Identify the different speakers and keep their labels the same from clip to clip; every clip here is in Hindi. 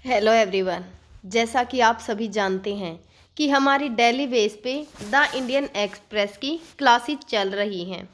Speaker 1: Hello everyone. जैसा कि आप सभी जानते हैं कि हमारी डेली बेस पे द इंडियन एक्सप्रेस की क्लासेस चल रही हैं।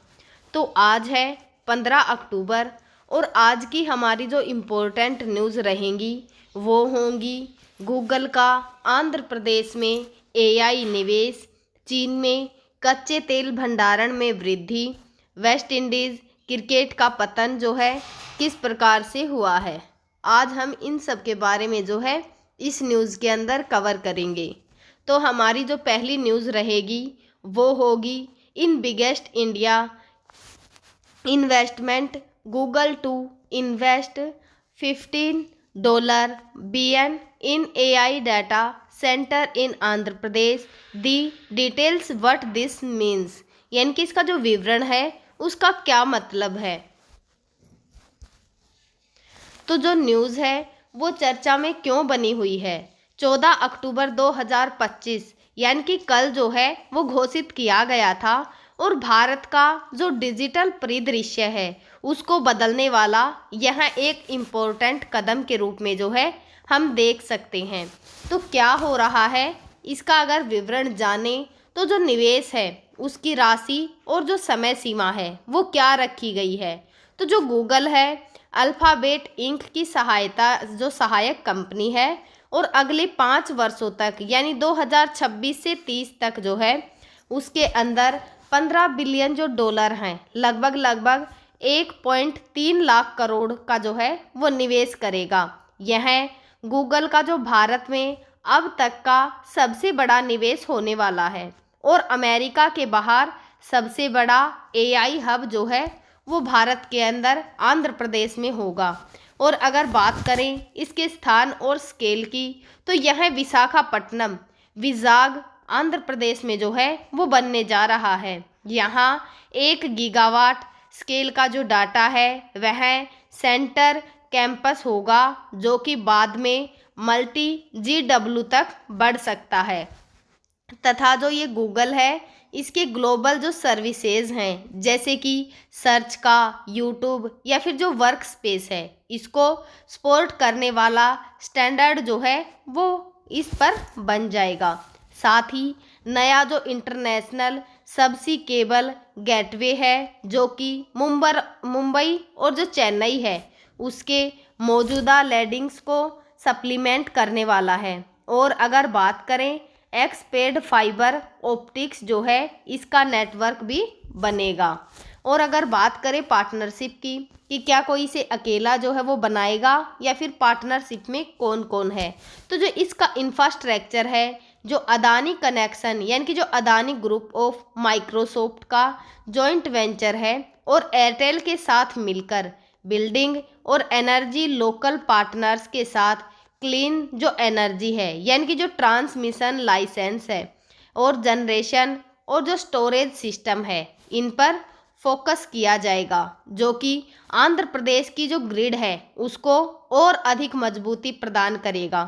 Speaker 1: तो आज है 15 अक्टूबर और आज की हमारी जो इम्पोर्टेंट न्यूज़ रहेंगी वो होंगी गूगल का आंध्र प्रदेश में एआई निवेश, चीन में कच्चे तेल भंडारण में वृद्धि, वेस्ट इंडीज़ क्रिकेट का पतन जो है किस प्रकार से हुआ है। आज हम इन सब के बारे में जो है इस न्यूज़ के अंदर कवर करेंगे। तो हमारी जो पहली न्यूज़ रहेगी वो होगी in biggest India investment Google to invest $15 billion in AI data centre in Andhra Pradesh. The details what this means, यानी कि इसका जो विवरण है उसका क्या मतलब है। तो जो न्यूज़ है वो चर्चा में क्यों बनी हुई है। 14 अक्टूबर 2025 यानी कि कल जो है वो घोषित किया गया था और भारत का जो डिजिटल परिदृश्य है उसको बदलने वाला यह एक इम्पोर्टेंट कदम के रूप में जो है हम देख सकते हैं। तो क्या हो रहा है इसका अगर विवरण जाने तो जो निवेश है उसकी राशि और जो समय सीमा है वो क्या रखी गई है। तो जो गूगल है अल्फ़ाबेट इंक की सहायता जो सहायक कंपनी है और अगले 5 वर्षों तक यानी 2026 से 30 तक जो है उसके अंदर 15 बिलियन जो डॉलर हैं लगभग 1.3 लाख करोड़ का जो है वो निवेश करेगा। यह गूगल का जो भारत में अब तक का सबसे बड़ा निवेश होने वाला है और अमेरिका के बाहर सबसे बड़ा एआई हब जो है वो भारत के अंदर आंध्र प्रदेश में होगा। और अगर बात करें इसके स्थान और स्केल की तो यह विशाखापट्टनम विजाग आंध्र प्रदेश में जो है वो बनने जा रहा है। यहाँ 1 गीगावाट स्केल का जो डाटा है वह सेंटर कैंपस होगा जो कि बाद में मल्टी GW तक बढ़ सकता है। तथा जो ये गूगल है इसके ग्लोबल जो सर्विसेज हैं जैसे कि सर्च का यूट्यूब या फिर जो वर्क स्पेस है इसको सपोर्ट करने वाला स्टैंडर्ड जो है वो इस पर बन जाएगा। साथ ही नया जो इंटरनेशनल सबसी केबल गेटवे है जो कि मुंबई और जो चेन्नई है उसके मौजूदा लैंडिंग्स को सप्लीमेंट करने वाला है। और अगर बात करें एक्सपेड फाइबर ऑप्टिक्स जो है इसका नेटवर्क भी बनेगा। और अगर बात करें पार्टनरशिप की कि क्या कोई इसे अकेला जो है वो बनाएगा या फिर पार्टनरशिप में कौन कौन है, तो जो इसका इंफ्रास्ट्रक्चर है जो अदानी कनेक्शन यानी कि जो अदानी ग्रुप ऑफ माइक्रोसॉफ्ट का जॉइंट वेंचर है और एयरटेल के साथ मिलकर बिल्डिंग और एनर्जी लोकल पार्टनर्स के साथ क्लीन जो एनर्जी है यानी कि जो ट्रांसमिशन लाइसेंस है और जनरेशन और जो स्टोरेज सिस्टम है इन पर फोकस किया जाएगा जो कि आंध्र प्रदेश की जो ग्रिड है उसको और अधिक मजबूती प्रदान करेगा।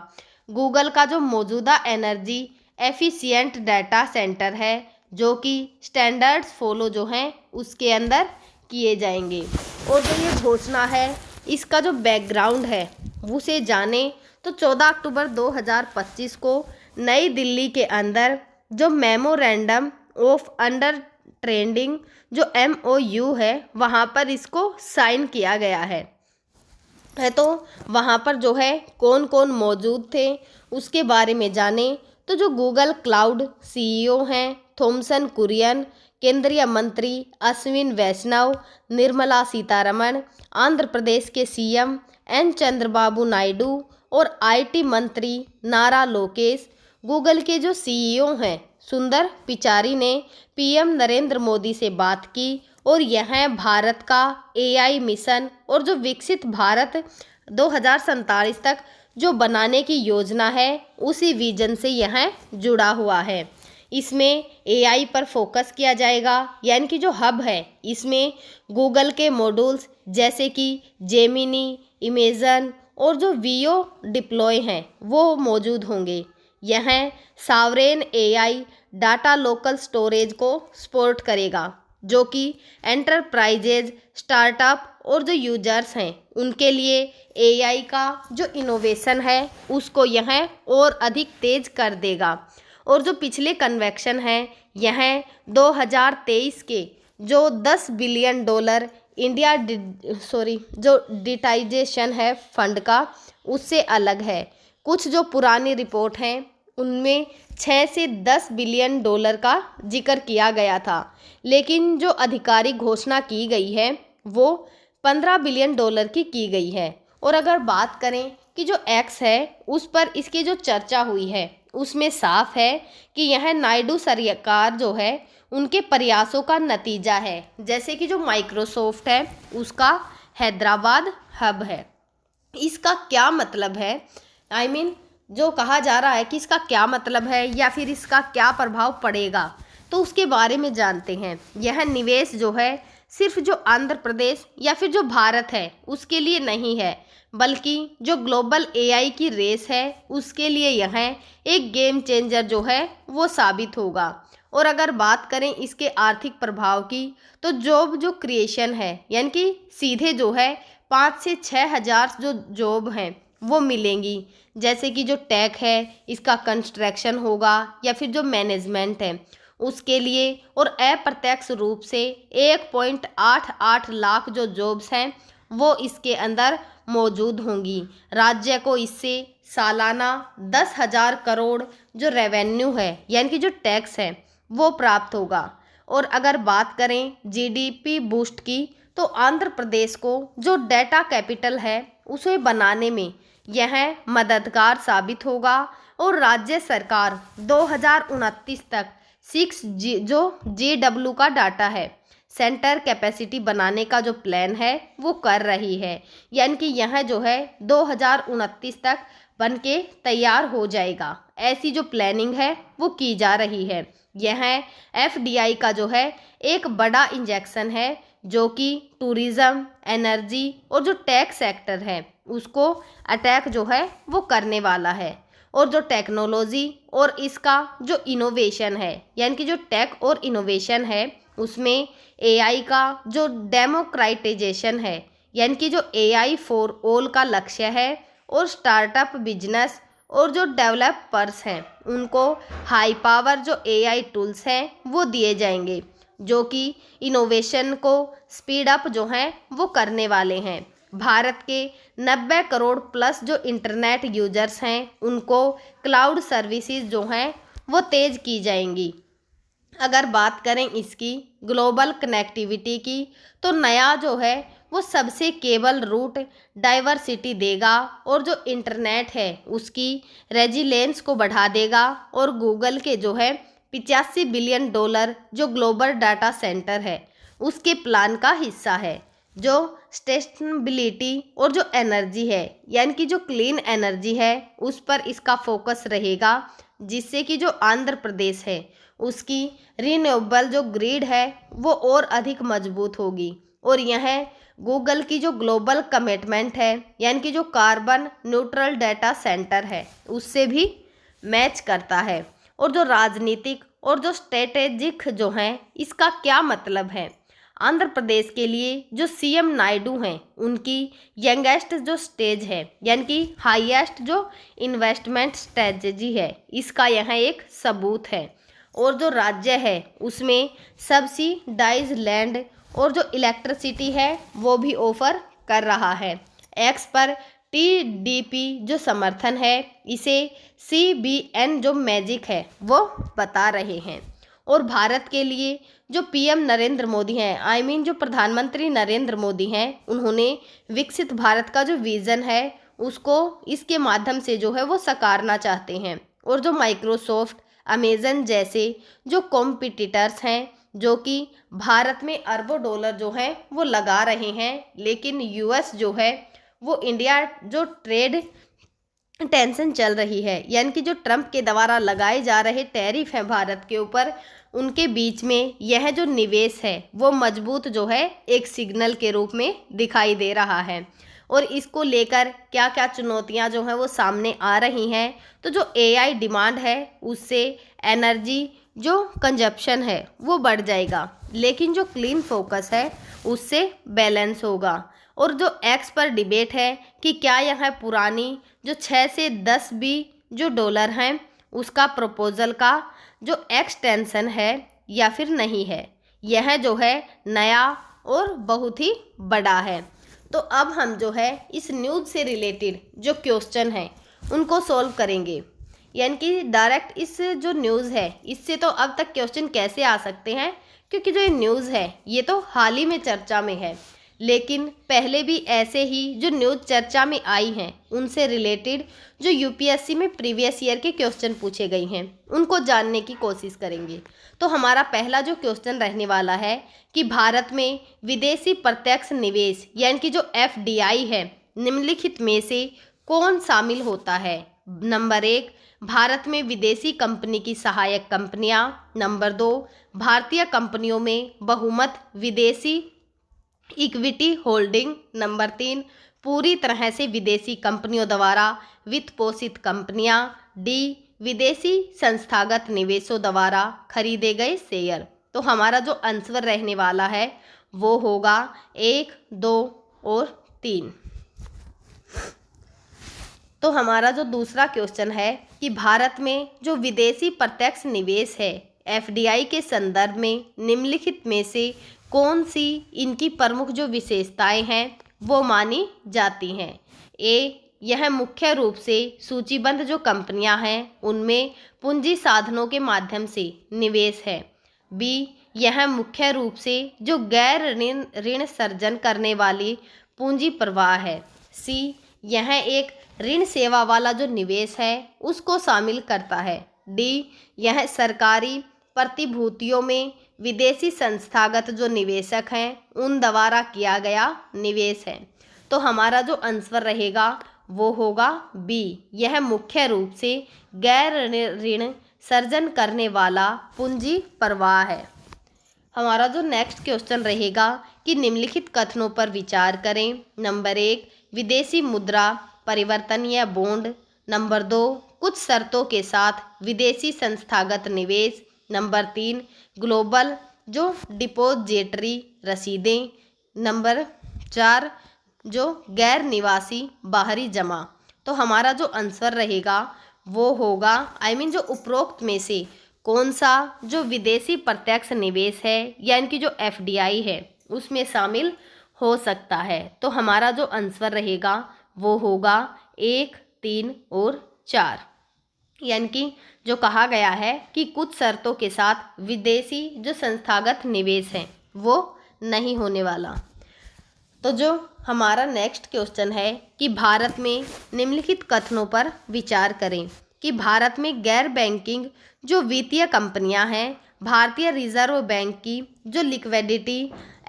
Speaker 1: गूगल का जो मौजूदा एनर्जी एफिशिएंट डाटा सेंटर है जो कि स्टैंडर्ड्स फॉलो जो हैं उसके अंदर किए जाएंगे। और जो ये घोषणा है इसका जो बैकग्राउंड है उसे जाने तो 14 अक्टूबर 2025 को नई दिल्ली के अंदर जो मेमोरेंडम ऑफ अंडरस्टैंडिंग जो MOU है वहाँ पर इसको साइन किया गया है। तो वहाँ पर जो है कौन कौन मौजूद थे उसके बारे में जाने तो जो गूगल क्लाउड CEO हैं थॉमसन कुरियन, केंद्रीय मंत्री अश्विन वैष्णव, निर्मला सीतारमण, आंध्र प्रदेश के CM N चंद्रबाबू नायडू और IT मंत्री नारा लोकेश। गूगल के जो CEO हैं सुंदर पिचाई ने PM नरेंद्र मोदी से बात की और यह भारत का AI मिशन और जो विकसित भारत 2047 तक जो बनाने की योजना है उसी विजन से यह जुड़ा हुआ है। इसमें AI पर फोकस किया जाएगा यानी कि जो हब है इसमें गूगल के मॉड्यूल्स जैसे कि जेमिनी, इमेजन और जो VO डिप्लॉय हैं वो मौजूद होंगे। यह sovereign AI data local storage को सपोर्ट करेगा जो कि एंटरप्राइजेज, स्टार्टअप और जो यूजर्स हैं उनके लिए एआई का जो इनोवेशन है उसको यह और अधिक तेज कर देगा। और जो पिछले कन्वेक्शन है यह 2023 के जो $10 बिलियन इंडिया जो डिटाइजेशन है फंड का उससे अलग है। कुछ जो पुरानी रिपोर्ट हैं उनमें 6 से $10 बिलियन का जिक्र किया गया था, लेकिन जो आधिकारिक घोषणा की गई है वो $15 बिलियन की गई है। और अगर बात करें कि जो एक्स है उस पर इसकी जो चर्चा हुई है उसमें साफ है कि यह नायडू सरकार जो है उनके प्रयासों का नतीजा है। जैसे कि जो माइक्रोसॉफ्ट है उसका हैदराबाद हब है। इसका क्या मतलब है, जो कहा जा रहा है कि इसका क्या मतलब है या फिर इसका क्या प्रभाव पड़ेगा, तो उसके बारे में जानते हैं। यह निवेश जो है सिर्फ जो आंध्र प्रदेश या फिर जो भारत है उसके लिए नहीं है, बल्कि जो ग्लोबल एआई की रेस है उसके लिए यह एक गेम चेंजर जो है वो साबित होगा। और अगर बात करें इसके आर्थिक प्रभाव की, तो जॉब जो क्रिएशन है यानी कि सीधे जो है 5 से 6 हज़ार जो जॉब हैं वो मिलेंगी। जैसे कि जो टेक है इसका कंस्ट्रक्शन होगा या फिर जो मैनेजमेंट है उसके लिए। और अप्रत्यक्ष रूप से 1.88 लाख जो जॉब्स हैं वो इसके अंदर मौजूद होंगी। राज्य को इससे सालाना 10,000 करोड़ जो रेवेन्यू है यानी कि जो टैक्स है वो प्राप्त होगा। और अगर बात करें जीडीपी बूस्ट की, तो आंध्र प्रदेश को जो डेटा कैपिटल है उसे बनाने में यह मददगार साबित होगा। और राज्य सरकार 2029 तक 6G जो JW का डाटा है सेंटर कैपेसिटी बनाने का जो प्लान है वो कर रही है, यानी कि यह जो है 2029 तक बन के तैयार हो जाएगा। ऐसी जो प्लानिंग है वो की जा रही है। यह FDI का जो है एक बड़ा इंजेक्शन है जो कि टूरिज्म, एनर्जी और जो टेक सेक्टर है उसको अटैक जो है वो करने वाला है। और जो टेक्नोलॉजी और इसका जो इनोवेशन है यानी कि जो टेक और इनोवेशन है उसमें AI का जो डेमोक्रेटाइजेशन है यानी कि जो AI फॉर ऑल का लक्ष्य है। और स्टार्टअप बिजनेस और जो डेवलपर्स हैं उनको हाई पावर जो AI टूल्स हैं वो दिए जाएंगे जो कि इनोवेशन को स्पीड अप जो हैं वो करने वाले हैं। भारत के 90 करोड़ प्लस जो इंटरनेट यूजर्स हैं उनको क्लाउड सर्विसेज जो हैं वो तेज़ की जाएंगी। अगर बात करें इसकी ग्लोबल कनेक्टिविटी की, तो नया जो है वो सबसे केबल रूट डाइवर्सिटी देगा और जो इंटरनेट है उसकी रेजिलेंस को बढ़ा देगा। और गूगल के जो है $85 बिलियन जो ग्लोबल डाटा सेंटर है उसके प्लान का हिस्सा है। जो सस्टेनेबिलिटी और जो एनर्जी है यानी कि जो क्लीन एनर्जी है उस पर इसका फोकस रहेगा, जिससे कि जो आंध्र प्रदेश है उसकी रिन्यूएबल जो ग्रिड है वो और अधिक मजबूत होगी। और यह गूगल की जो ग्लोबल कमिटमेंट है यानी कि जो कार्बन न्यूट्रल डाटा सेंटर है उससे भी मैच करता है। और जो राजनीतिक और जो स्ट्रेटेजिक जो हैं इसका क्या मतलब है, आंध्र प्रदेश के लिए जो CM नायडू हैं उनकी यंगेस्ट जो स्टेज है यानी कि हाईएस्ट जो इन्वेस्टमेंट स्ट्रेटजी है इसका यह एक सबूत है। और जो राज्य है उसमें सब्सिडाइज लैंड और जो इलेक्ट्रिसिटी है वो भी ऑफर कर रहा है। एक्स पर TDP जो समर्थन है इसे CBN जो मैजिक है वो बता रहे हैं। और भारत के लिए जो PM नरेंद्र मोदी हैं, जो प्रधानमंत्री नरेंद्र मोदी हैं, उन्होंने विकसित भारत का जो विज़न है उसको इसके माध्यम से जो है वो साकारना चाहते हैं। और जो माइक्रोसॉफ्ट, अमेजन जैसे जो कॉम्पिटिटर्स हैं जो कि भारत में अरबों डॉलर जो है वो लगा रहे हैं, लेकिन US जो है वो इंडिया जो ट्रेड टेंशन चल रही है यानी कि जो ट्रंप के द्वारा लगाए जा रहे टैरिफ हैं भारत के ऊपर, उनके बीच में यह जो निवेश है वो मजबूत जो है एक सिग्नल के रूप में दिखाई दे रहा है। और इसको लेकर क्या क्या चुनौतियां जो हैं वो सामने आ रही हैं, तो जो AI डिमांड है उससे एनर्जी जो कंजप्शन है वो बढ़ जाएगा। लेकिन जो क्लीन फोकस है उससे बैलेंस होगा। और जो एक्स पर डिबेट है कि क्या यह पुरानी जो 6 से 10 भी जो डॉलर हैं उसका प्रपोजल का जो एक्सटेंशन है या फिर नहीं है, यह जो है नया और बहुत ही बड़ा है। तो अब हम जो है इस न्यूज़ से रिलेटेड जो क्वेश्चन हैं उनको सॉल्व करेंगे। यानी कि डायरेक्ट इस जो न्यूज़ है इससे तो अब तक क्वेश्चन कैसे आ सकते हैं, क्योंकि जो ये न्यूज़ है ये तो हाल ही में चर्चा में है, लेकिन पहले भी ऐसे ही जो न्यूज़ चर्चा में आई हैं उनसे रिलेटेड जो यूपीएससी में प्रीवियस ईयर के क्वेश्चन पूछे गए हैं उनको जानने की कोशिश करेंगे। तो हमारा पहला जो क्वेश्चन रहने वाला है कि भारत में विदेशी प्रत्यक्ष निवेश यानी कि जो एफडीआई है निम्नलिखित में से कौन शामिल होता है। नंबर 1, भारत में विदेशी कंपनी की सहायक कंपनियां। नंबर 2, भारतीय कंपनियों में बहुमत विदेशी इक्विटी होल्डिंग। नंबर 3, पूरी तरह से विदेशी कंपनियों द्वारा वित्त पोषित कंपनियां। डी, विदेशी संस्थागत निवेशों द्वारा खरीदे गए शेयर। तो हमारा जो आंसर रहने वाला है वो होगा 1, 2 और 3। तो हमारा जो दूसरा क्वेश्चन है कि भारत में जो विदेशी प्रत्यक्ष निवेश है एफडीआई के संदर्भ में निम्नलिखित में से कौन सी इनकी प्रमुख जो विशेषताएं हैं वो मानी जाती हैं। ए, यह मुख्य रूप से सूचीबद्ध जो कंपनियां हैं उनमें पूंजी साधनों के माध्यम से निवेश है। बी, यह मुख्य रूप से जो गैर ऋण सर्जन करने वाली पूंजी प्रवाह है। सी, यह एक ऋण सेवा वाला जो निवेश है उसको शामिल करता है। डी, यह सरकारी प्रतिभूतियों में विदेशी संस्थागत जो निवेशक हैं उन द्वारा किया गया निवेश है। तो हमारा जो आंसर रहेगा वो होगा बी, यह मुख्य रूप से गैर ऋण सर्जन करने वाला पूंजी प्रवाह है। हमारा जो नेक्स्ट क्वेश्चन रहेगा कि निम्नलिखित कथनों पर विचार करें। नंबर 1, विदेशी मुद्रा परिवर्तन या बॉन्ड। नंबर 2, कुछ शर्तों के साथ विदेशी संस्थागत निवेश। नंबर 3, ग्लोबल जो डिपोजिटरी रसीदें। नंबर 4, जो गैर निवासी बाहरी जमा। तो हमारा जो आंसर रहेगा वो होगा जो उपरोक्त में से कौन सा जो विदेशी प्रत्यक्ष निवेश है यानी कि जो एफडीआई है उसमें शामिल हो सकता है। तो हमारा जो आंसर रहेगा वो होगा 1, 3 और 4। यानी कि जो कहा गया है कि कुछ शर्तों के साथ विदेशी जो संस्थागत निवेश है वो नहीं होने वाला। तो जो हमारा नेक्स्ट क्वेश्चन है कि भारत में निम्नलिखित कथनों पर विचार करें कि भारत में गैर बैंकिंग जो वित्तीय कंपनियां हैं भारतीय रिजर्व बैंक की जो लिक्विडिटी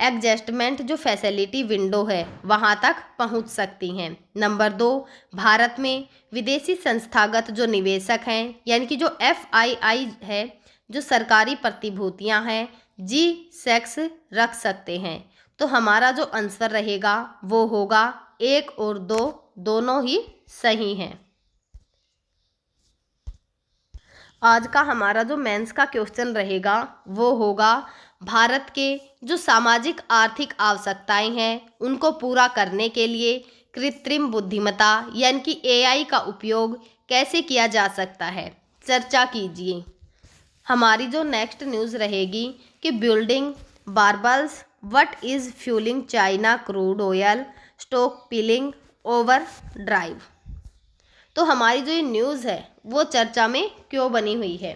Speaker 1: एडजस्टमेंट जो फैसिलिटी विंडो है वहां तक पहुंच सकती हैं। नंबर 2, भारत में विदेशी संस्थागत जो निवेशक हैं यानी कि जो एफआईआई है जो सरकारी प्रतिभूतियां हैं जी सेक्स रख सकते हैं। तो हमारा जो आंसर रहेगा वो होगा 1 और 2 दोनों ही सही हैं। आज का हमारा जो मेंस का क्वेश्चन रहेगा वो होगा भारत के जो सामाजिक आर्थिक आवश्यकताएं हैं उनको पूरा करने के लिए कृत्रिम बुद्धिमत्ता यानी कि एआई का उपयोग कैसे किया जा सकता है, चर्चा कीजिए। हमारी जो नेक्स्ट न्यूज़ रहेगी कि building barrels what is fuelling China crude oil stockpiling overdrive. तो हमारी जो ये न्यूज़ है वो चर्चा में क्यों बनी हुई है।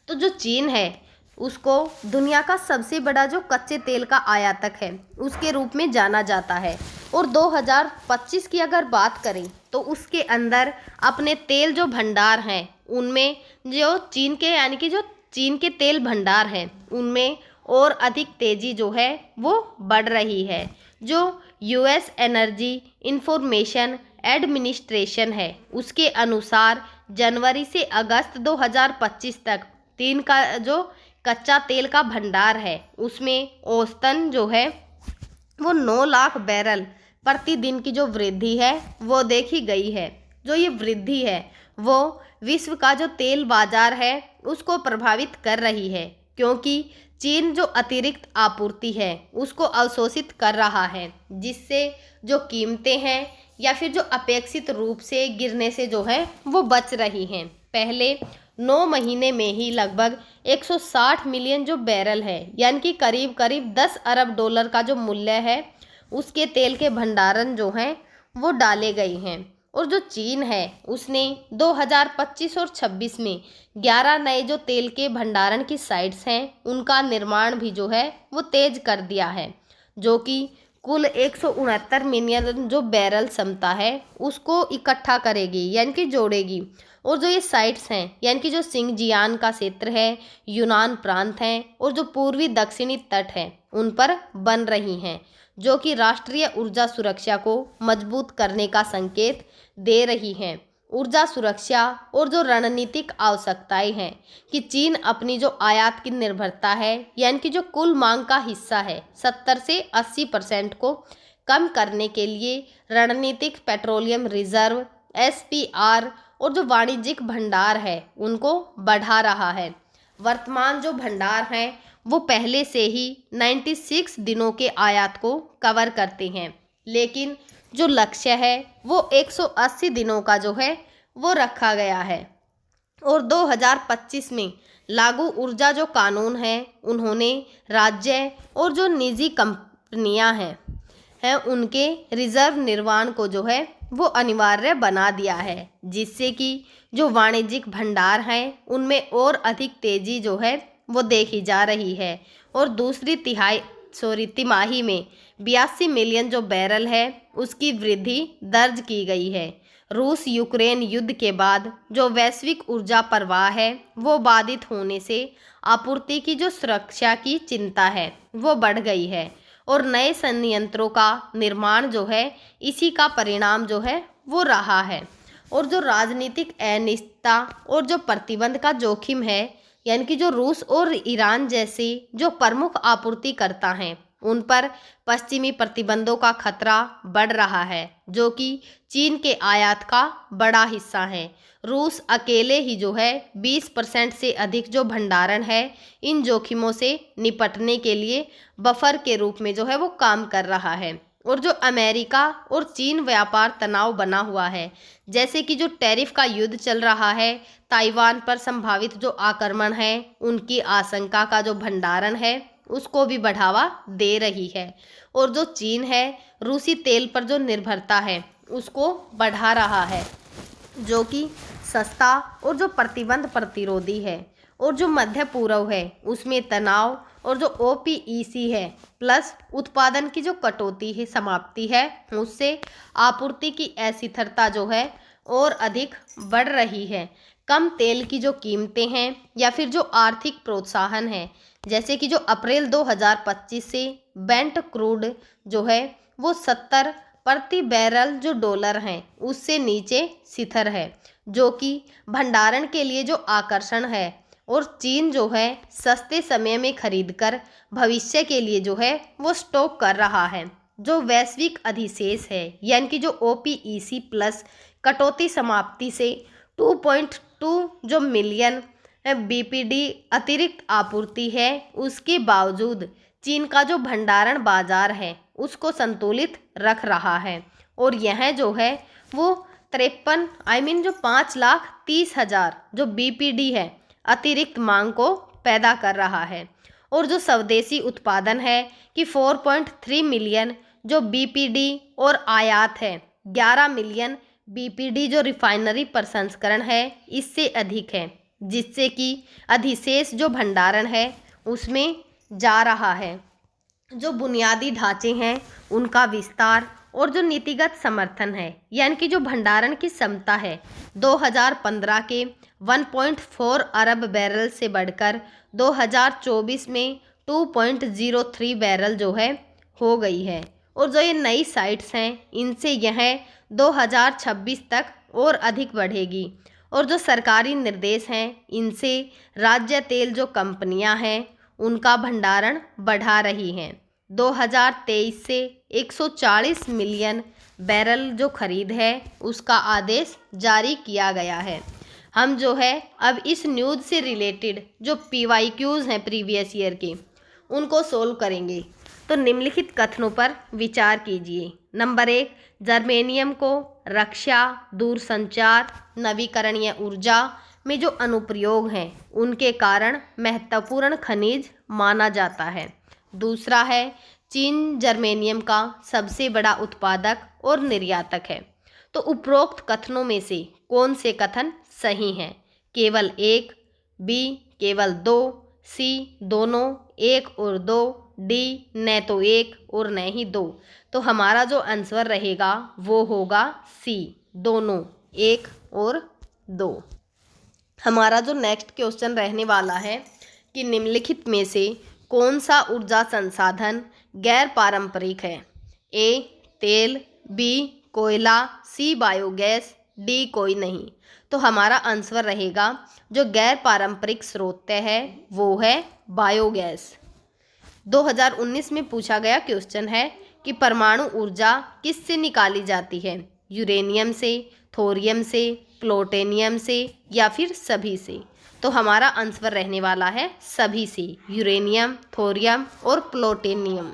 Speaker 1: तो जो चीन है उसको दुनिया का सबसे बड़ा जो कच्चे तेल का आयातक है उसके रूप में जाना जाता है और 2025 की अगर बात करें तो उसके अंदर अपने तेल जो भंडार हैं उनमें जो चीन के यानी कि जो चीन के तेल भंडार हैं उनमें और अधिक तेज़ी जो है वो बढ़ रही है। जो यूएस एनर्जी इंफॉर्मेशन एडमिनिस्ट्रेशन है उसके अनुसार जनवरी से अगस्त 2025 तक चीन का जो कच्चा तेल का भंडार है उसमें औसतन जो है वो 9 लाख बैरल प्रतिदिन की जो वृद्धि है वो देखी गई है। जो ये वृद्धि है वो विश्व का जो तेल बाजार है उसको प्रभावित कर रही है, क्योंकि चीन जो अतिरिक्त आपूर्ति है उसको अवशोषित कर रहा है, जिससे जो कीमतें हैं या फिर जो अपेक्षित रूप से गिरने से जो है वो बच रही हैं। पहले 9 महीने में ही लगभग 160 मिलियन जो बैरल है, यानी कि करीब करीब 10 अरब डॉलर का जो मूल्य है उसके तेल के भंडारण जो हैं वो डाले गए हैं। और जो चीन है उसने 2025 और 26 में 11 नए जो तेल के भंडारण की साइट्स हैं उनका निर्माण भी जो है वो तेज कर दिया है, जो कि कुल 169 मिलियन जो बैरल क्षमता है उसको इकट्ठा करेगी, यानी कि जोड़ेगी। और जो ये साइट्स हैं यानी कि जो सिंगजियान का क्षेत्र है, यूनान प्रांत हैं और जो पूर्वी दक्षिणी तट है उन पर बन रही हैं, जो कि राष्ट्रीय ऊर्जा सुरक्षा को मजबूत करने का संकेत दे रही हैं। ऊर्जा सुरक्षा और जो रणनीतिक आवश्यकताएं हैं कि चीन अपनी जो आयात की निर्भरता है यानी कि जो कुल मांग का हिस्सा है 70 से 80% को कम करने के लिए रणनीतिक पेट्रोलियम रिजर्व SPR और जो वाणिज्यिक भंडार है उनको बढ़ा रहा है। वर्तमान जो भंडार हैं वो पहले से ही 96 दिनों के आयात को कवर करते हैं, लेकिन जो लक्ष्य है वो 180 दिनों का जो है वो रखा गया है। और 2025 में लागू ऊर्जा जो कानून है उन्होंने राज्य और जो निजी कंपनियां हैं उनके रिजर्व निर्माण को जो है वो अनिवार्य बना दिया है, जिससे कि जो वाणिज्यिक भंडार हैं उनमें और अधिक तेजी जो है वो देखी जा रही है। और दूसरी तिमाही में 82 मिलियन जो बैरल है उसकी वृद्धि दर्ज की गई है। रूस यूक्रेन युद्ध के बाद जो वैश्विक ऊर्जा प्रवाह है वो बाधित होने से आपूर्ति की जो सुरक्षा की चिंता है वो बढ़ गई है और नए संयंत्रों का निर्माण जो है इसी का परिणाम जो है वो रहा है। और जो राजनीतिक अनिश्चितता और जो प्रतिबंध का जोखिम है यानी कि जो रूस और ईरान जैसे जो प्रमुख आपूर्तिकर्ता हैं उन पर पश्चिमी प्रतिबंधों का खतरा बढ़ रहा है, जो कि चीन के आयात का बड़ा हिस्सा है। रूस अकेले ही जो है 20% से अधिक जो भंडारण है इन जोखिमों से निपटने के लिए बफर के रूप में जो है वो काम कर रहा है। और जो अमेरिका और चीन व्यापार तनाव बना हुआ है, जैसे कि जो टैरिफ का युद्ध चल रहा है, ताइवान पर संभावित जो आक्रमण है उनकी आशंका का जो भंडारण है उसको भी बढ़ावा दे रही है। और जो चीन है रूसी तेल पर जो निर्भरता है उसको बढ़ा रहा है, जो कि सस्ता और जो प्रतिबंध प्रतिरोधी है। और जो मध्य पूर्व है उसमें तनाव और जो OPEC है प्लस उत्पादन की जो कटौती है समाप्ति है उससे आपूर्ति की अस्थिरता जो है और अधिक बढ़ रही है। कम तेल की जो कीमतें हैं या फिर जो आर्थिक प्रोत्साहन है, जैसे कि जो अप्रैल 2025 से बेंट क्रूड जो है वो 70 प्रति बैरल जो डॉलर हैं उससे नीचे स्थिर है, जो कि भंडारण के लिए जो आकर्षण है। और चीन जो है सस्ते समय में खरीदकर भविष्य के लिए जो है वो स्टॉक कर रहा है। जो वैश्विक अधिशेष है यानी कि जो OPEC प्लस कटौती समाप्ति से 2.2 जो मिलियन BPD अतिरिक्त आपूर्ति है, उसके बावजूद चीन का जो भंडारण बाजार है उसको संतुलित रख रहा है। और यह जो है वो 5,30,000 जो BPD है अतिरिक्त मांग को पैदा कर रहा है। और जो स्वदेशी उत्पादन है कि 4.3 मिलियन जो BPD और आयात है 11 मिलियन BPD जो रिफाइनरी प्रसंस्करण है इससे अधिक है, जिससे कि अधिशेष जो भंडारण है उसमें जा रहा है। जो बुनियादी ढांचे हैं उनका विस्तार और जो नीतिगत समर्थन है यानी कि जो भंडारण की क्षमता है 2015 के 1.4 अरब बैरल से बढ़कर 2024 में 2.03 बैरल जो है हो गई है। और जो ये नई साइट्स हैं इनसे यह 2026 तक और अधिक बढ़ेगी। और जो सरकारी निर्देश हैं इनसे राज्य तेल जो कंपनियां हैं उनका भंडारण बढ़ा रही हैं। 2023 से 140 मिलियन बैरल जो खरीद है उसका आदेश जारी किया गया है। हम जो है अब इस न्यूज़ से रिलेटेड जो PYQs हैं प्रीवियस ईयर के उनको सोल्व करेंगे। तो निम्नलिखित कथनों पर विचार कीजिए। नंबर 1, जर्मेनियम को रक्षा, दूरसंचार, नवीकरणीय ऊर्जा में जो अनुप्रयोग हैं उनके कारण महत्वपूर्ण खनिज माना जाता है। दूसरा है, चीन जर्मेनियम का सबसे बड़ा उत्पादक और निर्यातक है। तो उपरोक्त कथनों में से कौन से कथन सही हैं? केवल 1, बी केवल 2, सी दोनों, 1 और 2, डी न तो 1 और न ही 2। तो हमारा जो आंसर रहेगा वो होगा सी, दोनों, 1 और 2। हमारा जो नेक्स्ट क्वेश्चन रहने वाला है कि निम्नलिखित में से कौन सा ऊर्जा संसाधन गैर पारंपरिक है? ए तेल, बी कोयला, सी बायोगैस, डी कोई नहीं। तो हमारा आंसर रहेगा जो गैर पारंपरिक स्रोत है वो है बायोगैस। 2019 में पूछा गया क्वेश्चन है कि परमाणु ऊर्जा किससे निकाली जाती है? यूरेनियम से, थोरियम से, प्लूटोनियम से या फिर सभी से। तो हमारा आंसर रहने वाला है सभी से, यूरेनियम, थोरियम और प्लूटोनियम।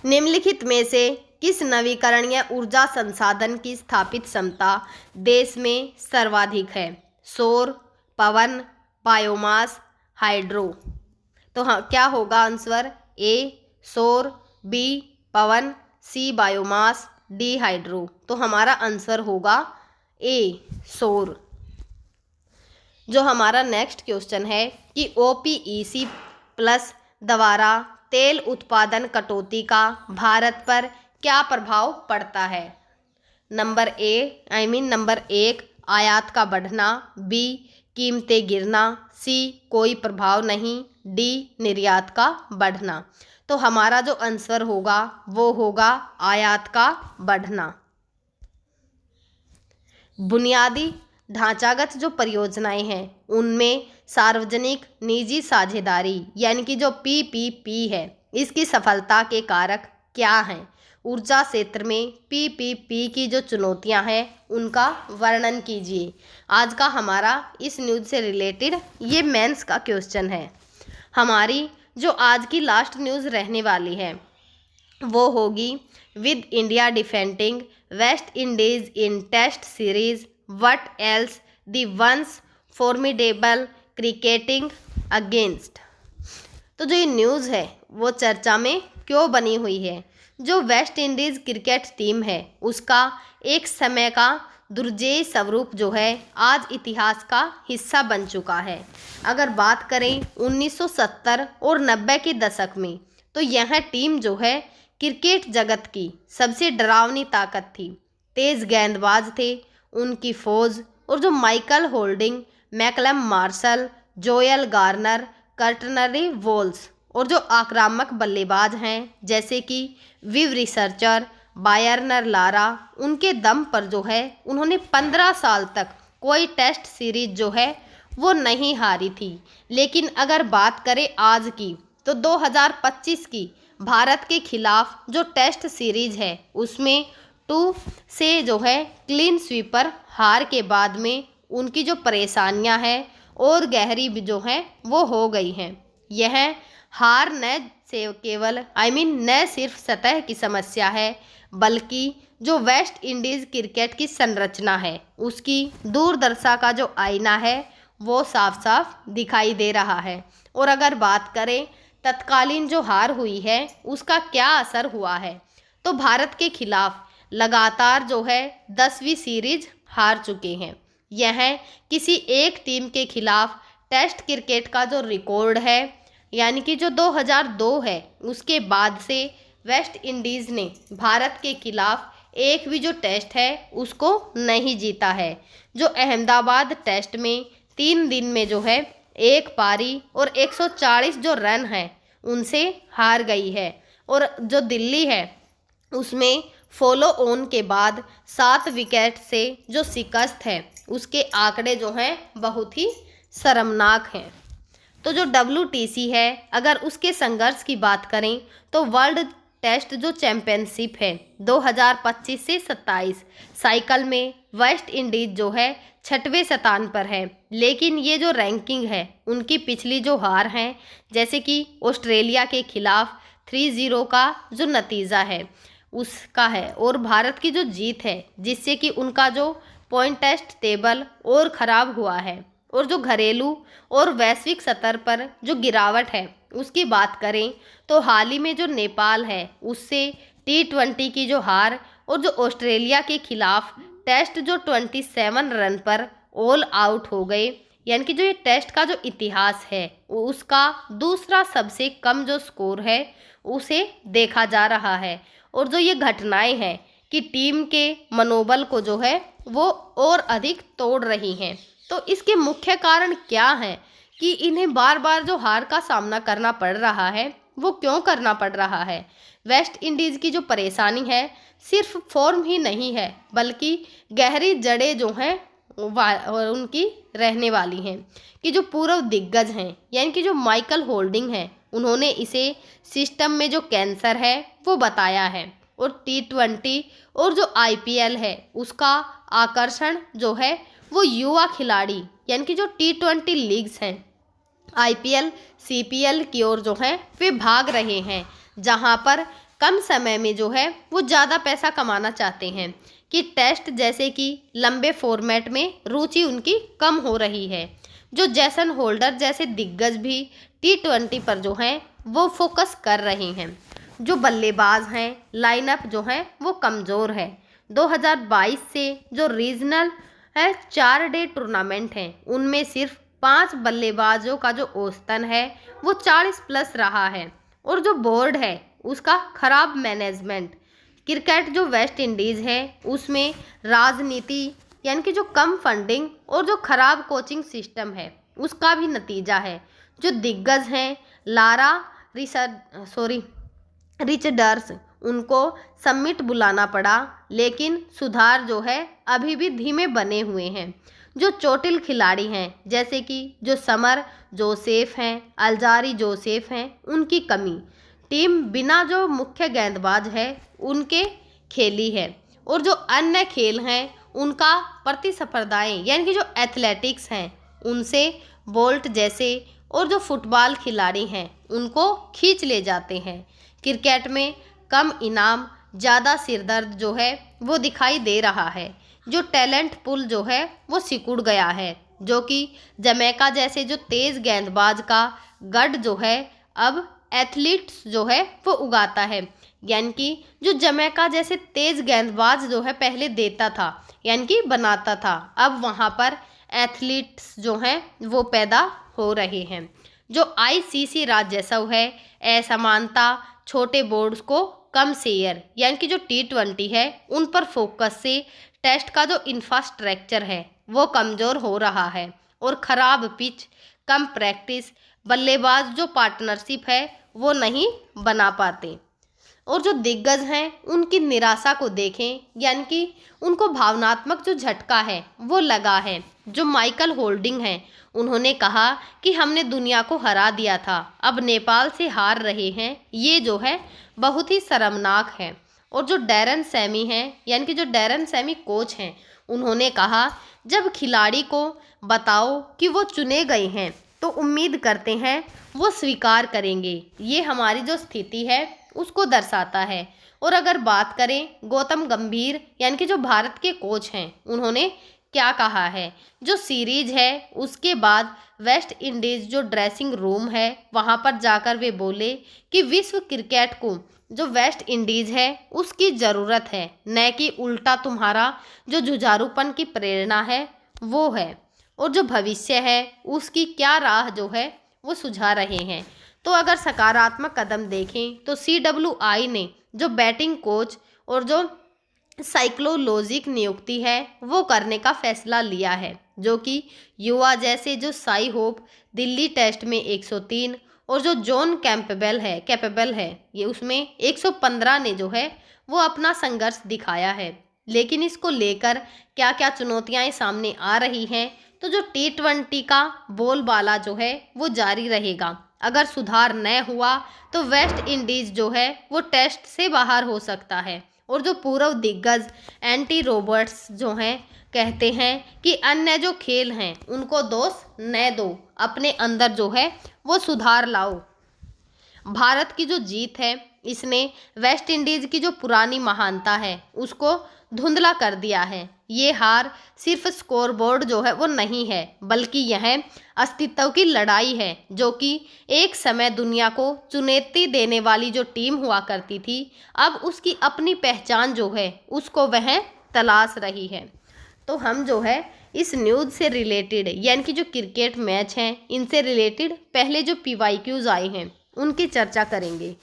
Speaker 1: निम्नलिखित में से किस नवीकरणीय ऊर्जा संसाधन की स्थापित क्षमता देश में सर्वाधिक है? सौर, पवन, बायोमास, हाइड्रो। तो हाँ, क्या होगा आंसर? ए सौर, बी पवन, सी बायोमास, डी हाइड्रो। तो हमारा आंसर होगा ए सौर। जो हमारा नेक्स्ट क्वेश्चन है कि OPEC प्लस द्वारा तेल उत्पादन कटौती का भारत पर क्या प्रभाव पड़ता है? नंबर 1 आयात का बढ़ना, बी कीमतें गिरना, सी कोई प्रभाव नहीं, डी निर्यात का बढ़ना। तो हमारा जो आंसर होगा वो होगा आयात का बढ़ना। बुनियादी ढांचागत जो परियोजनाएं हैं उनमें सार्वजनिक निजी साझेदारी यानी कि जो PPP है, इसकी सफलता के कारक क्या हैं? ऊर्जा क्षेत्र में PPP की जो चुनौतियां हैं उनका वर्णन कीजिए। आज का हमारा इस न्यूज़ से रिलेटेड ये मेंस का क्वेश्चन है। हमारी जो आज की लास्ट न्यूज़ रहने वाली है वो होगी with India defending West Indies in test series, what else the once formidable cricketing against. तो जो ये न्यूज़ है वो चर्चा में क्यों बनी हुई है? जो वेस्ट इंडीज़ क्रिकेट टीम है उसका एक समय का दुर्जेय स्वरूप जो है आज इतिहास का हिस्सा बन चुका है। अगर बात करें 1970 और 90 के दशक में तो यह टीम जो है क्रिकेट जगत की सबसे डरावनी ताकत थी। तेज गेंदबाज थे उनकी फौज, और जो Michael Holding, Malcolm Marshall, Joel Garner, Courtney Walsh और जो आक्रामक बल्लेबाज हैं जैसे कि विव रिसर्चर, बायरनर लारा, उनके दम पर जो है उन्होंने 15 साल तक कोई टेस्ट सीरीज जो है वो नहीं हारी थी। लेकिन अगर बात करें आज की तो 2025 की भारत के खिलाफ जो टेस्ट सीरीज है उसमें 2 से जो है क्लीन स्वीपर हार के बाद में उनकी जो परेशानियां हैं और गहरी भी जो हैं वो हो गई हैं। यह हार न सिर्फ सतह की समस्या है बल्कि जो वेस्ट इंडीज़ क्रिकेट की संरचना है उसकी दूरदर्शा का जो आईना है वो साफ साफ दिखाई दे रहा है। और अगर बात करें तत्कालीन जो हार हुई है उसका क्या असर हुआ है, तो भारत के खिलाफ लगातार जो है 10वीं सीरीज हार चुके हैं। यह किसी एक टीम के खिलाफ टेस्ट क्रिकेट का जो रिकॉर्ड है यानी कि जो 2002 है उसके बाद से वेस्ट इंडीज़ ने भारत के खिलाफ एक भी जो टेस्ट है उसको नहीं जीता है। जो अहमदाबाद टेस्ट में 3 दिन में जो है 1 पारी और 140 जो रन हैं उनसे हार गई है। और जो दिल्ली है उसमें फॉलो ऑन के बाद 7 विकेट से जो शिकस्त है उसके आंकड़े जो हैं बहुत ही शर्मनाक हैं। तो जो WTC है अगर उसके संघर्ष की बात करें तो वर्ल्ड टेस्ट जो चैंपियनशिप है 2025 से 27 साइकिल में वेस्ट इंडीज जो है 6वें स्थान पर है। लेकिन ये जो रैंकिंग है उनकी पिछली जो हार हैं, जैसे कि ऑस्ट्रेलिया के खिलाफ 3-0 का जो नतीजा है उसका है, और भारत की जो जीत है जिससे कि उनका जो पॉइंट टेस्ट टेबल और ख़राब हुआ है। और जो घरेलू और वैश्विक स्तर पर जो गिरावट है उसकी बात करें तो हाल ही में जो नेपाल है उससे T20 की जो हार, और जो ऑस्ट्रेलिया के खिलाफ टेस्ट जो 27 रन पर ऑल आउट हो गए, यानी कि जो ये टेस्ट का जो इतिहास है उसका दूसरा सबसे कम जो स्कोर है उसे देखा जा रहा है। और जो ये घटनाएं हैं कि टीम के मनोबल को जो है वो और अधिक तोड़ रही हैं। तो इसके मुख्य कारण क्या हैं कि इन्हें बार बार जो हार का सामना करना पड़ रहा है वो क्यों करना पड़ रहा है। वेस्ट इंडीज़ की जो परेशानी है सिर्फ फॉर्म ही नहीं है, बल्कि गहरी जड़ें जो हैं उनकी रहने वाली हैं कि जो पूर्व दिग्गज हैं, यानी कि जो माइकल होल्डिंग है, उन्होंने इसे सिस्टम में जो कैंसर है वो बताया है। और T20 और जो IPL है उसका आकर्षण जो है वो युवा खिलाड़ी, यानी कि जो T20 लीग्स हैं, IPL CPL की ओर जो है वे भाग रहे हैं, जहां पर कम समय में जो है वो ज़्यादा पैसा कमाना चाहते हैं कि टेस्ट जैसे कि लंबे फॉर्मेट में रुचि उनकी कम हो रही है। जो जैसन होल्डर जैसे दिग्गज भी T20 पर जो हैं वो फोकस कर रहे हैं। जो बल्लेबाज हैं लाइनअप जो है वो कमज़ोर है। 2022 से जो रीजनल है 4 डे टूर्नामेंट हैं उनमें सिर्फ 5 बल्लेबाजों का जो औसतन है वो 40 प्लस रहा है। और जो बोर्ड है उसका खराब मैनेजमेंट। क्रिकेट जो वेस्ट इंडीज़ है उसमें राजनीति, यानी कि जो कम फंडिंग और जो खराब कोचिंग सिस्टम है उसका भी नतीजा है। जो दिग्गज हैं लारा रिचर्ड्स, उनको समिट बुलाना पड़ा, लेकिन सुधार जो है अभी भी धीमे बने हुए हैं। जो चोटिल खिलाड़ी हैं जैसे कि जो समर जोसेफ हैं, अल्जारी जोसेफ हैं, उनकी कमी। टीम बिना जो मुख्य गेंदबाज है उनके खेली है। और जो अन्य खेल हैं उनका प्रतिस्पर्धाएं, यानी कि जो एथलेटिक्स हैं उनसे बोल्ट जैसे और जो फुटबॉल खिलाड़ी हैं उनको खींच ले जाते हैं। क्रिकेट में कम इनाम, ज़्यादा सिरदर्द जो है वो दिखाई दे रहा है। जो टैलेंट पुल जो है वो सिकुड़ गया है, जो कि जमैका जैसे जो तेज़ गेंदबाज का गढ़ जो है अब एथलीट्स जो है वो उगाता है। यानी कि जो जमैका जैसे तेज़ गेंदबाज जो है पहले देता था, यानी कि बनाता था, अब वहाँ पर एथलीट्स जो हैं वो पैदा हो रहे हैं। जो ICC राजस्व है असमानता, छोटे बोर्ड्स को कम शेयर, यानी कि जो T20 है उन पर फोकस से टेस्ट का जो इंफ्रास्ट्रक्चर है वो कमज़ोर हो रहा है। और ख़राब पिच, कम प्रैक्टिस, बल्लेबाज जो पार्टनरशिप है वो नहीं बना पाते। और जो दिग्गज हैं उनकी निराशा को देखें, यानी कि उनको भावनात्मक जो झटका है वो लगा है। जो माइकल होल्डिंग हैं उन्होंने कहा कि हमने दुनिया को हरा दिया था, अब नेपाल से हार रहे हैं, ये जो है बहुत ही शर्मनाक है। और जो डैरन सैमी हैं, यानी कि जो डैरन सैमी कोच हैं, उन्होंने कहा जब खिलाड़ी को बताओ कि वो चुने गए हैं तो उम्मीद करते हैं वो स्वीकार करेंगे। ये हमारी जो स्थिति है उसको दर्शाता है। और अगर बात करें गौतम गंभीर, यानी कि जो भारत के कोच हैं, उन्होंने क्या कहा है। जो सीरीज है उसके बाद वेस्ट इंडीज़ जो ड्रेसिंग रूम है वहाँ पर जाकर वे बोले कि विश्व क्रिकेट को जो वेस्ट इंडीज़ है उसकी ज़रूरत है, न कि उल्टा तुम्हारा जो जुझारूपन की प्रेरणा है वो है। और जो भविष्य है उसकी क्या राह जो है वो सुझा रहे हैं। तो अगर सकारात्मक कदम देखें तो CWI ने जो बैटिंग कोच और जो साइक्लोलॉजिक नियुक्ति है वो करने का फैसला लिया है, जो कि युवा जैसे जो साई होप दिल्ली टेस्ट में 103 और जो जॉन कैपेबल है ये उसमें 115 ने जो है वो अपना संघर्ष दिखाया है। लेकिन इसको लेकर क्या क्या चुनौतियां सामने आ रही हैं, तो जो T20 का बोलबाला जो है वो जारी रहेगा। अगर सुधार न हुआ तो वेस्ट इंडीज़ जो है वो टेस्ट से बाहर हो सकता है और जो पूर्व दिग्गज एंटी रॉबर्ट्स जो हैं कहते हैं कि अन्य जो खेल हैं उनको दोष न दो, अपने अंदर जो है वो सुधार लाओ। भारत की जो जीत है इसने वेस्ट इंडीज की जो पुरानी महानता है उसको धुंधला कर दिया है। ये हार सिर्फ स्कोरबोर्ड जो है वो नहीं है, बल्कि यह अस्तित्व की लड़ाई है, जो कि एक समय दुनिया को चुनौती देने वाली जो टीम हुआ करती थी, अब उसकी अपनी पहचान जो है उसको वह तलाश रही है। तो हम जो है इस न्यूज़ से रिलेटेड यानी कि जो क्रिकेट मैच हैं इनसे रिलेटेड पहले जो PYQs आए हैं उनकी चर्चा करेंगे।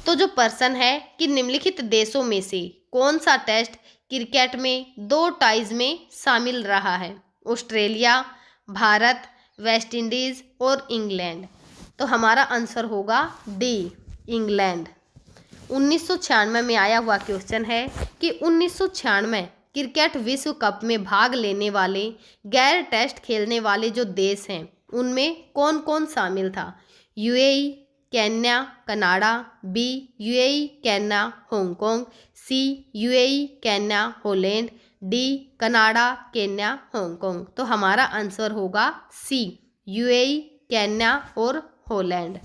Speaker 1: तो जो पर्सन है कि निम्नलिखित देशों में से कौन सा टेस्ट क्रिकेट में 2 टाइज में शामिल रहा है? ऑस्ट्रेलिया, भारत, वेस्ट इंडीज़ और इंग्लैंड। तो हमारा आंसर होगा डी, इंग्लैंड। 1996 में आया हुआ क्वेश्चन है कि 1996 क्रिकेट विश्व कप में भाग लेने वाले गैर टेस्ट खेलने वाले जो देश हैं उनमें कौन कौन शामिल था? UAE, Kenya, Canada, B UAE, Kenya, Hong Kong, C UAE, Kenya, Holland, D Canada, Kenya, Hong Kong. तो हमारा आंसर होगा C UAE, केन्या और हॉलैंड।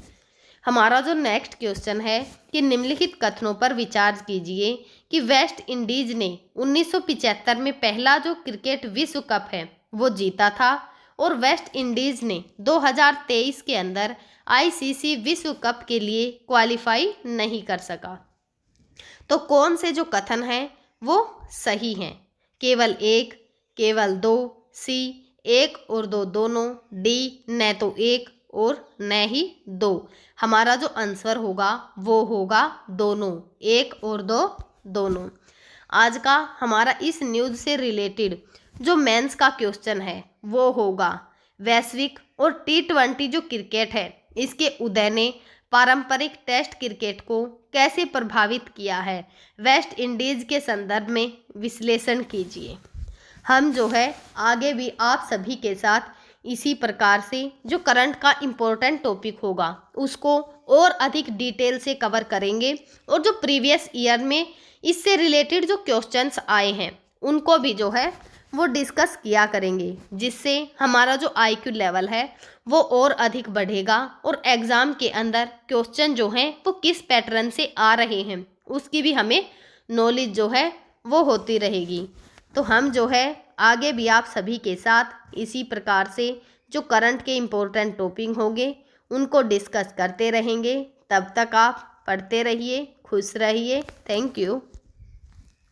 Speaker 1: हमारा जो नेक्स्ट क्वेश्चन है कि निम्नलिखित कथनों पर विचार कीजिए कि वेस्ट इंडीज ने 1975 में पहला जो क्रिकेट विश्व कप है वो जीता था और वेस्ट इंडीज ने 2023 के अंदर ICC विश्व कप के लिए क्वालिफाई नहीं कर सका। तो कौन से जो कथन हैं वो सही हैं? केवल एक, केवल दो, C एक और दो दोनों, D न तो एक और न ही दो। हमारा जो आंसर होगा वो होगा दोनों, एक और दो दोनों। आज का हमारा इस न्यूज़ से रिलेटेड जो मेंस का क्वेश्चन है वो होगा वैश्विक और T20 जो क्रिकेट है इसके उदय ने पारंपरिक टेस्ट क्रिकेट को कैसे प्रभावित किया है? वेस्ट इंडीज़ के संदर्भ में विश्लेषण कीजिए। हम जो है आगे भी आप सभी के साथ इसी प्रकार से जो करंट का इम्पोर्टेंट टॉपिक होगा उसको और अधिक डिटेल से कवर करेंगे और जो प्रीवियस ईयर में इससे रिलेटेड जो क्वेश्चंस आए हैं उनको भी जो है वो डिस्कस किया करेंगे, जिससे हमारा जो IQ लेवल है वो और अधिक बढ़ेगा और एग्ज़ाम के अंदर क्वेश्चन जो हैं वो किस पैटर्न से आ रहे हैं उसकी भी हमें नॉलेज जो है वो होती रहेगी। तो हम जो है आगे भी आप सभी के साथ इसी प्रकार से जो करंट के इम्पोर्टेंट टॉपिक होंगे उनको डिस्कस करते रहेंगे। तब तक आप पढ़ते रहिए, खुश रहिए। Thank you.